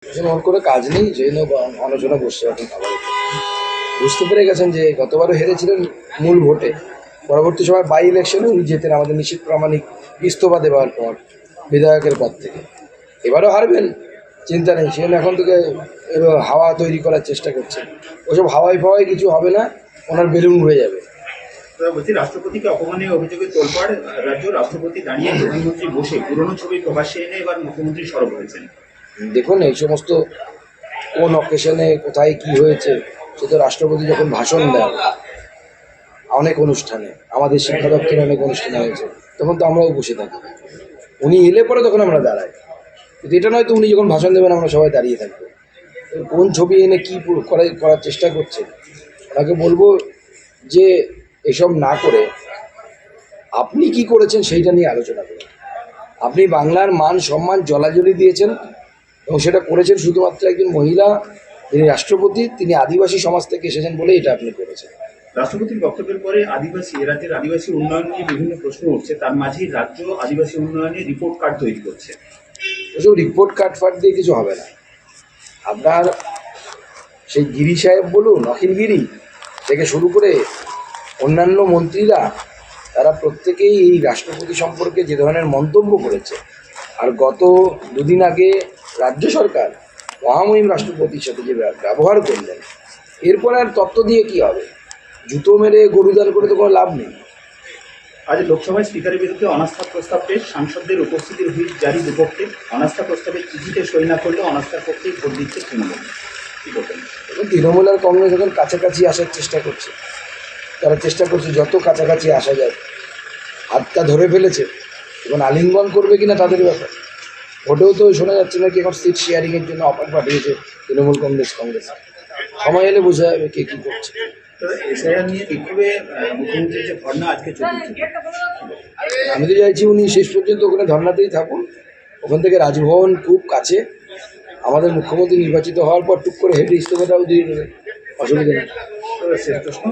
ওর করে কাজ নেই, সেই জন্য আলোচনা বসছে এখন। আবার বুঝতে পেরে গেছেন যে গতবারও হেরেছিলেন মূল ভোটে, পরবর্তী সময় বাই ইলেকশনে উনি জেতেন আমাদের নিশ্চিত প্রামাণিক ইস্তফা দেওয়ার পর বিধায়কের পদ থেকে। এবারও হারবেন, চিন্তা নেই, সেজন্য এখন থেকে হাওয়া তৈরি করার চেষ্টা করছেন। ওসব হাওয়াই ফাওয়াই কিছু হবে না, ওনার বেলুন উড়ে যাবে। বলছি, রাষ্ট্রপতিকে অপমানের অভিযোগে তোলপাড় রাজ্য। রাষ্ট্রপতি দাঁড়িয়ে, প্রধানমন্ত্রী বসে পুরনো ছবি প্রকাশ্যে এনে এবার মুখ্যমন্ত্রী সরব হয়েছেন। দেখুন, এই সমস্ত কোন অকেশনে কোথায় কি হয়েছে সে তো রাষ্ট্রপতি যখন ভাষণ দেন অনেক অনুষ্ঠানে, আমাদের শিক্ষা দপ্তরে অনেক অনুষ্ঠানে হয়েছে, তখন তো আমরাও বসে থাকি। উনি এলে পরে তখন আমরা দাঁড়াই, কিন্তু এটা নয় তো উনি যখন ভাষণ দেবেন আমরা সবাই দাঁড়িয়ে থাকবো। কোন ছবি এনে কী করার চেষ্টা করছে, ওনাকে বলবো যে এসব না করে আপনি কি করেছেন সেইটা নিয়ে আলোচনা করুন। আপনি বাংলার মান সম্মান জলাজলি দিয়েছেন এবং সেটা করেছেন শুধুমাত্র একজন মহিলা যিনি রাষ্ট্রপতি, তিনি আদিবাসী সমাজ থেকে এসেছেন বলে এটা আপনি করেছেন। রাষ্ট্রপতির বক্তব্যের পরে রাজ্যের আদিবাসী উন্নয়ন নিয়ে বিভিন্ন প্রশ্ন উঠছে। তার মাঝেই রাজ্য আদিবাসী উন্নয়নে রিপোর্ট কার্ড তৈরি করছে। ওসব রিপোর্ট কার্ড ফাট দিয়ে কিছু হবে না। আপনার সেই গিরি সাহেব বলুন, অখিল গিরি থেকে শুরু করে অন্যান্য মন্ত্রীরা, তারা প্রত্যেকেই এই রাষ্ট্রপতি সম্পর্কে যে ধরনের মন্তব্য করেছে, আর গত দুদিন আগে রাজ্য সরকার মহামহিম রাষ্ট্রপতির সাথে যে ব্যবহার করলেন, এরপর আর তত্ত্ব দিয়ে কি হবে? জুতো মেরে গরুদান করে তো কোনো লাভ নেই। আজ লোকসভায় স্পিকারের বিরুদ্ধে অনাস্থা প্রস্তাব পেশ, সাংসদদের উপস্থিতির হুইপ জারি দুপক্ষে। অনাস্থা প্রস্তাবের চিঠিতে সই না করলেও অনাস্থার পক্ষেই ভোট দিচ্ছে তৃণমূল। কী করবেন? এবং তৃণমূল আর কংগ্রেস এখন কাছাকাছি আসার চেষ্টা করছে, তারা চেষ্টা করছে যত কাছাকাছি আসা যায়। হাতটা ধরে ফেলেছে, এখন আলিঙ্গন করবে কিনা তাদের ব্যাপার। ভোটেও তো শোনা যাচ্ছে নাকি এখন সিট শেয়ারিংয়ের জন্য অফার পাঠিয়েছে তৃণমূল কংগ্রেস। সময় এলে বোঝা যাবে কে কী করছে। এসআইআর নিয়ে বিক্ষোভে মুখ্যমন্ত্রীর যে ধর্ণা আজকে চলছে, আমি তো চাইছি উনি শেষ পর্যন্ত ওখানে ধর্নাতেই থাকুন। ওখান থেকে রাজভবন খুব কাছে, আমাদের মুখ্যমন্ত্রী নির্বাচিত হওয়ার পর টুক করে হেঁটে ইস্তফাটাও দিয়ে দেবেন, অসুবিধা নেই। শেষ প্রশ্ন।